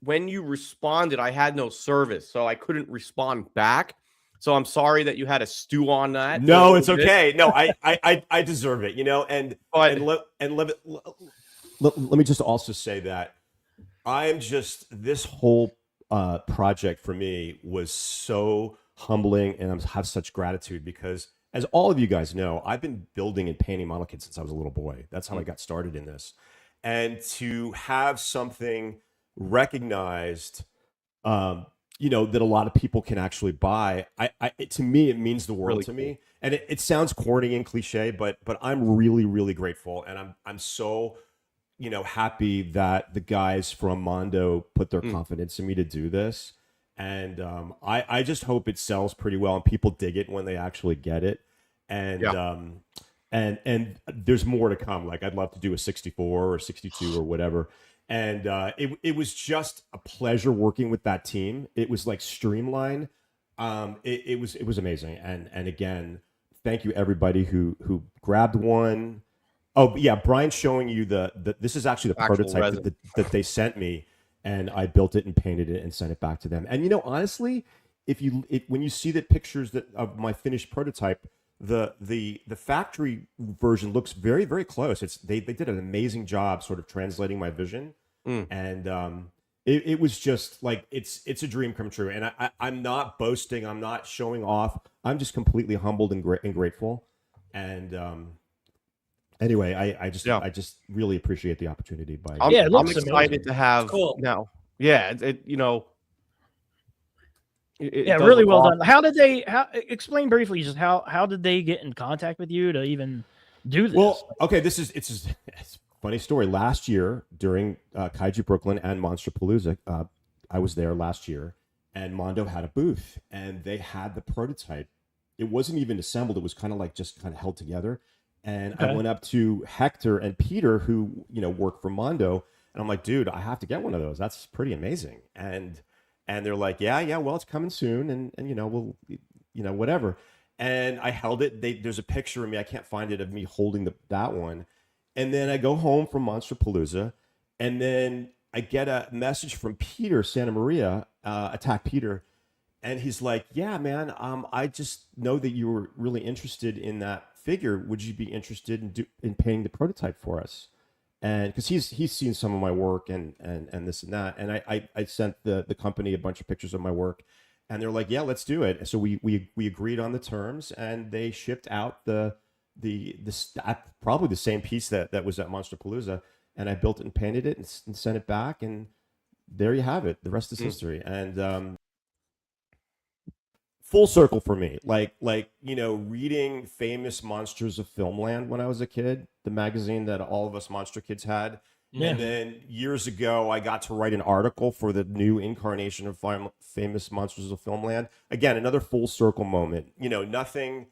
F: when you responded, I had no service, so I couldn't respond back. So I'm sorry that you had to stew on that.
D: No, it's okay. No, I deserve it, and let me just also say that this whole project for me was so humbling, and I have such gratitude because, as all of you guys know, I've been building and painting model kits since I was a little boy. That's how I got started in this. And to have something recognized, that a lot of people can actually buy, to me, it means the world to me. And it sounds corny and cliche, but I'm really, really grateful. And I'm so, happy that the guys from Mondo put their confidence in me to do this. And I just hope it sells pretty well and people dig it when they actually get it. And and there's more to come. Like, I'd love to do a 64 or 62 or whatever. And it was just a pleasure working with that team. It was like streamlined. It was amazing. And again, thank you everybody who grabbed one Oh yeah, Brian's showing you the this is actually the
F: Actual
D: prototype
F: resin.
D: that they sent me, and I built it and painted it and sent it back to them. And honestly, when you see the pictures of my finished prototype, the factory version looks very, very close. They did an amazing job sort of translating my vision, and it was just like it's a dream come true. And I'm not boasting, I'm not showing off. I'm just completely humbled and grateful. And anyway, I just really appreciate the opportunity.
F: I'm
B: looks
F: excited
B: amazing.
F: to have
C: Cool.
F: now. Yeah, it
B: Yeah,
F: does
B: really
F: look
B: well
F: awesome.
B: done. How did they? Explain briefly just how did they get in contact with you to even do this?
D: Well, okay, it's a funny story. Last year during Kaiju Brooklyn and Monsterpalooza, I was there last year, and Mondo had a booth, and they had the prototype. It wasn't even assembled; it was kind of just held together. And I went up to Hector and Peter, who work for Mondo, and I'm like, dude, I have to get one of those. That's pretty amazing. And they're like, yeah, well, it's coming soon, and we'll, whatever. And I held it. There's a picture of me. I can't find it of me holding that one. And then I go home from Monsterpalooza, and then I get a message from Peter Santa Maria, Attack Peter, and he's like, yeah, man, I just know that you were really interested in that figure. Would you be interested in painting the prototype for us? And because he's seen some of my work and this and that, and I sent the company a bunch of pictures of my work, and they're like, yeah, let's do it. So we agreed on the terms, and they shipped out the probably the same piece that was at Monsterpalooza, and I built it and painted it and sent it back, and there you have it. The rest is history. And full circle for me, like reading Famous Monsters of Filmland when I was a kid, the magazine that all of us monster kids had.
B: Yeah.
D: And then years ago, I got to write an article for the new incarnation of Famous Monsters of Filmland. Again, another full circle moment. Nothing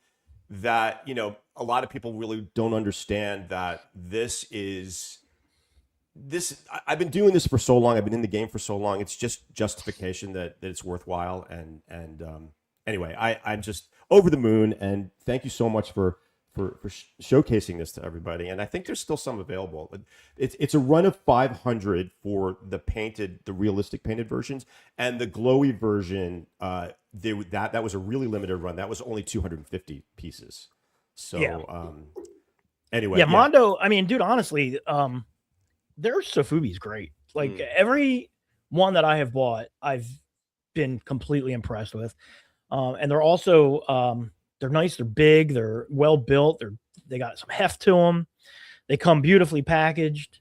D: that a lot of people really don't understand, that this. I've been doing this for so long. I've been in the game for so long. It's just justification that it's worthwhile. And anyway, I'm just over the moon, and thank you so much for showcasing this to everybody. And I think there's still some available. It's a run of 500 for the realistic painted versions, and the glowy version. That was a really limited run. That was only 250 pieces. So anyway,
B: Mondo. I mean, dude, honestly, their Sofubi's great. Like every one that I have bought, I've been completely impressed with. And they're also they're nice, they're big, they're well built, they got some heft to them, they come beautifully packaged.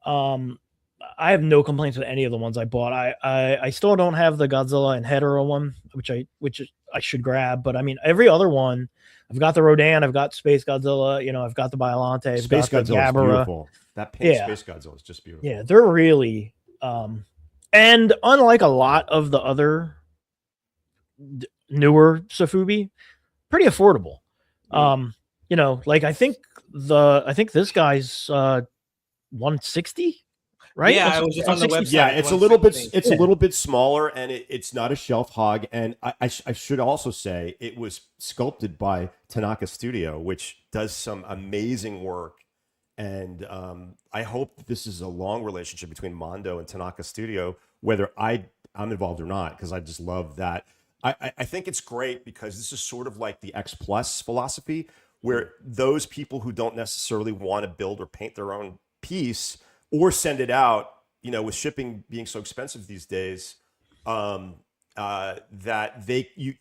B: I have no complaints with any of the ones I bought. I still don't have the Godzilla and Hedorah one, which I should grab, but I mean every other one, I've got the Rodan, I've got Space Godzilla, I've got the Biollante, I've
D: Space
B: got the
D: Godzilla is
B: Gabara.
D: beautiful. That paint Space Godzilla is just beautiful.
B: Yeah, they're really and unlike a lot of the other newer Sofubi, pretty affordable. Like I think this guy's 160, right?
C: Yeah, I was just on the website.
D: Yeah, it's a little bit smaller, and it's not a shelf hog. And I should also say it was sculpted by Tanaka Studio, which does some amazing work. And I hope that this is a long relationship between Mondo and Tanaka Studio, whether I'm involved or not, because I just love that. I think it's great because this is sort of like the X Plus philosophy, where those people who don't necessarily want to build or paint their own piece or send it out, with shipping being so expensive these days, that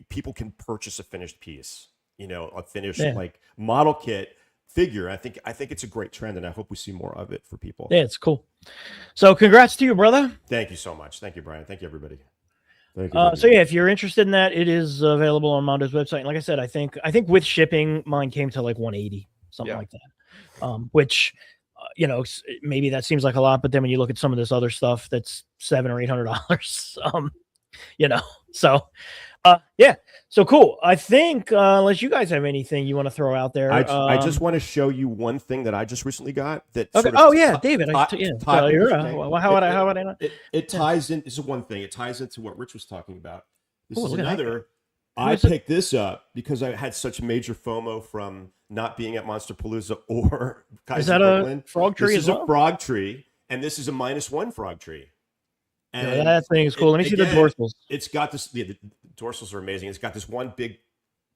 D: people can purchase a finished piece, a finished like model kit figure. I think it's a great trend, and I hope we see more of it for people.
B: Yeah, it's cool. So congrats to you, brother.
D: Thank you so much. Thank you, Brian. Thank you, everybody.
B: So yeah, if you're interested in that, it is available on Mondo's website. And like I said, I think with shipping, mine came to like 180, something like that. Which, maybe that seems like a lot, but then when you look at some of this other stuff, that's $700 or $800. So, yeah. So cool. I think unless you guys have anything you want to throw out there,
D: I just want to show you one thing that I just recently got. That
B: okay. David. How would I not?
D: It ties in. This is one thing. It ties into what Rich was talking about. This is another. I picked this up because I had such major FOMO from not being at Monsterpalooza or Kaiju
B: Is that
D: Brooklyn.
B: a frog tree
D: This
B: as
D: is
B: well?
D: a frog tree, and this is a -1 frog tree.
B: Yeah, that thing is cool. Let me see the dorsals.
D: It's got this. The dorsals are amazing. It's got this one big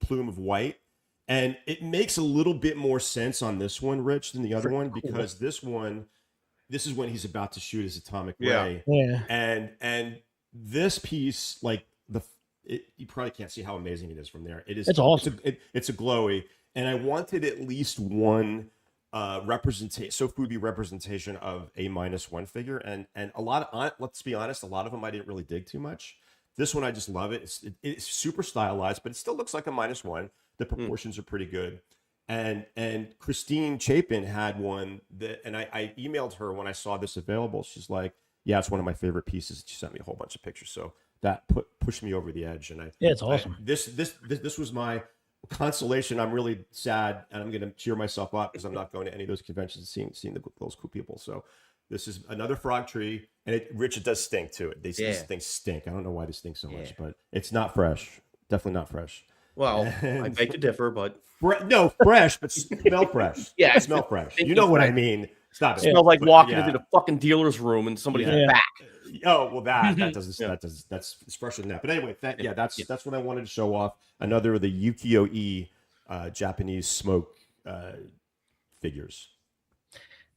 D: plume of white, and it makes a little bit more sense on this one, Rich, than the other one, because this is when he's about to shoot his atomic ray.
B: Yeah.
D: And this piece, like you probably can't see how amazing it is from there. It is.
B: It's awesome.
D: It's a glowy, and I wanted at least one Sofubi representation of a -1 figure, and a lot of, let's be honest, a lot of them I didn't really dig too much. This one I just love it. It's super stylized, but it still looks like a -1. The proportions are pretty good. And Christine Chapin had one that, and I emailed her when I saw this available. She's like, yeah, it's one of my favorite pieces. She sent me a whole bunch of pictures, so that pushed me over the edge. And
B: it's awesome.
D: This was my consolation. I'm really sad, and I'm going to cheer myself up because I'm not going to any of those conventions and seeing those cool people. So this is another frog tree, and it does stink too. These things stink. I don't know why they stink so much, but it's not fresh. Definitely not fresh.
F: Well, I beg to differ, but
D: no, fresh, but smell fresh.
F: Yeah,
D: smell fresh. You know what I mean? Stop it.
F: It smells like walking into the fucking dealer's room and somebody's back.
D: Oh well, that's it's fresher than that. But anyway, that's what I wanted to show off. Another of the Ukiyo-e Japanese smoke figures.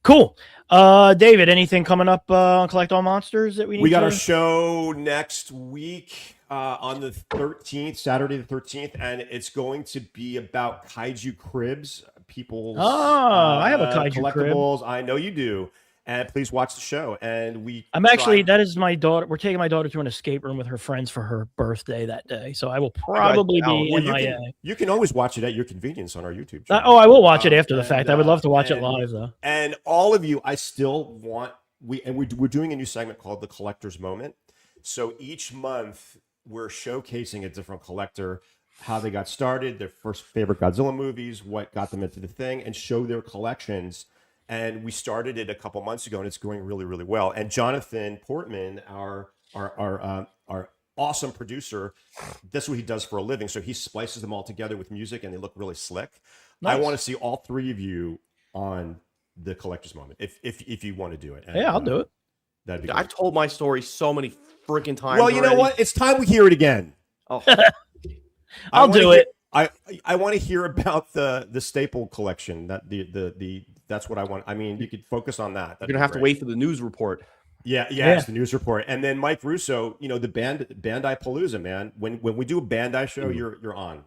B: Cool. David, anything coming up on Collect All Monsters that we need?
D: We got our show next week on the 13th, Saturday the 13th, and it's going to be about kaiju cribs. People's
B: I have a kaiju
D: collectibles.
B: crib.
D: I know you do. And please watch the show. And
B: that is my daughter. We're taking my daughter to an escape room with her friends for her birthday that day. So I will probably be MIA.
D: You can always watch it at your convenience on our YouTube channel.
B: I will watch it after the fact. I would love to watch it live though.
D: And all of you, I still want we're doing a new segment called the Collector's Moment. So each month we're showcasing a different collector, how they got started, their first favorite Godzilla movies, what got them into the thing, and show their collections. And we started it a couple months ago, and it's going really, really well. And Jonathan Portman, our awesome producer, that's what he does for a living. So he splices them all together with music, and they look really slick. Nice. I want to see all three of you on the Collector's Moment, if you want to do it. And,
B: I'll do it.
F: That'd be great. I've told my story so many freaking times.
D: Well, you know what? It's time we hear it again.
F: Oh,
B: I'll do it.
D: I want to hear about the staple collection. That's what I want. I mean, you could focus on that.
F: You're gonna have to wait for the news report.
D: Yeah, it's the news report. And then Mike Russo, the Bandai Palooza, man. When we do a Bandai show, you're on.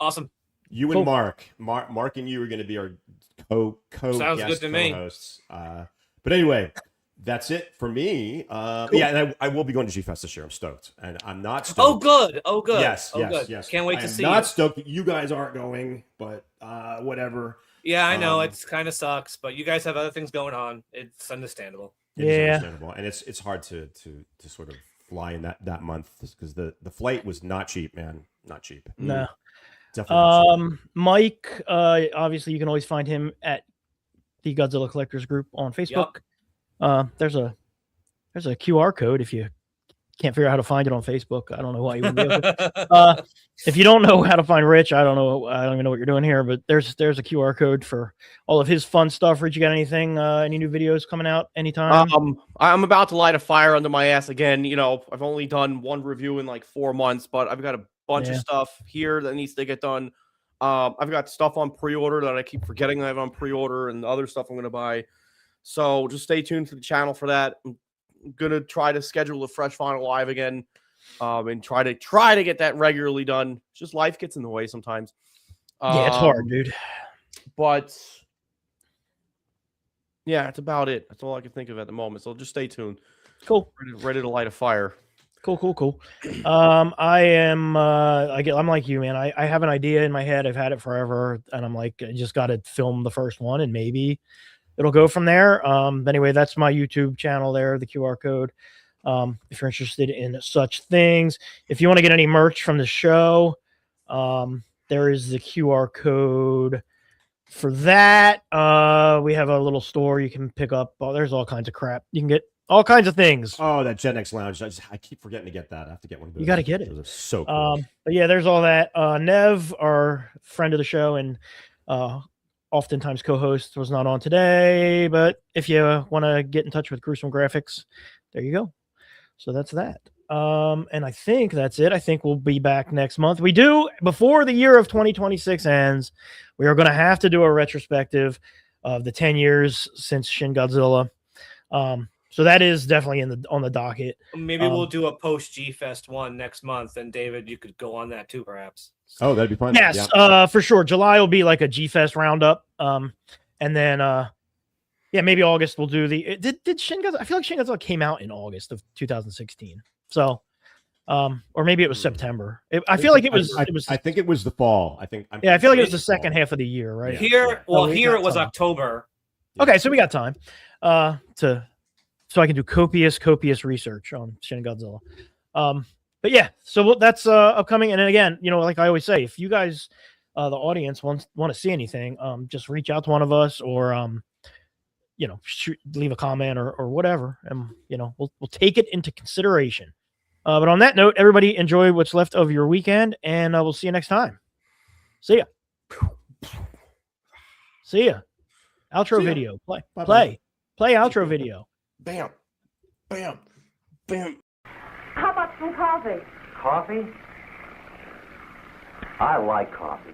C: Awesome.
D: You and Mark and you are going to be our
C: Sounds good to me.
D: co-hosts. But anyway, that's it for me. Cool. Yeah, and I will be going to G-Fest this year. I'm stoked, and I'm not stoked.
C: Oh, good.
D: Yes.
C: Can't wait to see.
D: I'm not stoked. You guys aren't going, but whatever.
C: Yeah, I know it kind of sucks, but you guys have other things going on. It's understandable.
D: It is understandable, and it's hard to sort of fly in that month because the flight was not cheap, man. Not cheap.
B: No,
D: definitely. Not cheap.
B: Mike, obviously you can always find him at the Godzilla Collectors Group on Facebook. Yep. There's a QR code if you can't figure out how to find it on Facebook. I don't know why you wouldn't be able to. If you don't know how to find Rich, I don't know. I don't even know what you're doing here, but there's a QR code for all of his fun stuff. Rich, you got anything? Any new videos coming out anytime?
F: I'm about to light a fire under my ass again. I've only done one review in like 4 months, but I've got a bunch of stuff here that needs to get done. I've got stuff on pre-order that I keep forgetting I have on pre-order, and other stuff I'm going to buy. So just stay tuned to the channel for that. I'm gonna try to schedule a Fresh Final Live again, and try to get that regularly done. It's just life gets in the way sometimes.
B: It's hard, dude.
F: But yeah, that's about it. That's all I can think of at the moment. So just stay tuned.
B: Cool.
F: Ready to light a fire.
B: Cool. I'm like you, man. I have an idea in my head. I've had it forever, and I'm like, I just got to film the first one, and maybe it'll go from there. Anyway, that's my YouTube channel there, the QR code. If you're interested in such things, if you want to get any merch from the show, there is the QR code for that. We have a little store you can pick up. There's all kinds of crap. You can get all kinds of things.
D: Oh, that Gen X Lounge. I keep forgetting to get that. I have to get one of those.
B: You got to get it.
D: Those are so cool.
B: But yeah, there's all that. Nev, our friend of the show, and oftentimes co-host, was not on today. But if you want to get in touch with Gruesome Graphics, there you go. So that's that. And I think that's it. I think we'll be back next month. We do, before the year of 2026 ends, we are going to have to do a retrospective of the 10 years since Shin Godzilla. So that is definitely on the docket.
C: Maybe we'll do a post G Fest one next month, and David, you could go on that too, perhaps.
D: Oh, that'd be fun.
B: Yes,
D: Yeah.
B: for sure. July will be like a G Fest roundup. And then yeah, maybe August we'll do the did Shin Godzilla, I feel like Shin Godzilla came out in August of 2016. So or maybe it was September. I feel like it was
D: I think it was the fall. I feel like
B: it was the second half of the year, right?
C: Here it was
B: time.
C: October.
B: Okay, so we got time so I can do copious research on Shin Godzilla. But yeah, so that's upcoming. And then again, like I always say, if you guys, the audience, want to see anything, just reach out to one of us, or leave a comment or whatever, and we'll take it into consideration. But on that note, everybody enjoy what's left of your weekend, and we'll see you next time. See ya. See ya. Outro video. Play outro video.
E: Bam. Bam. Bam.
G: How about some coffee?
H: Coffee? I like coffee.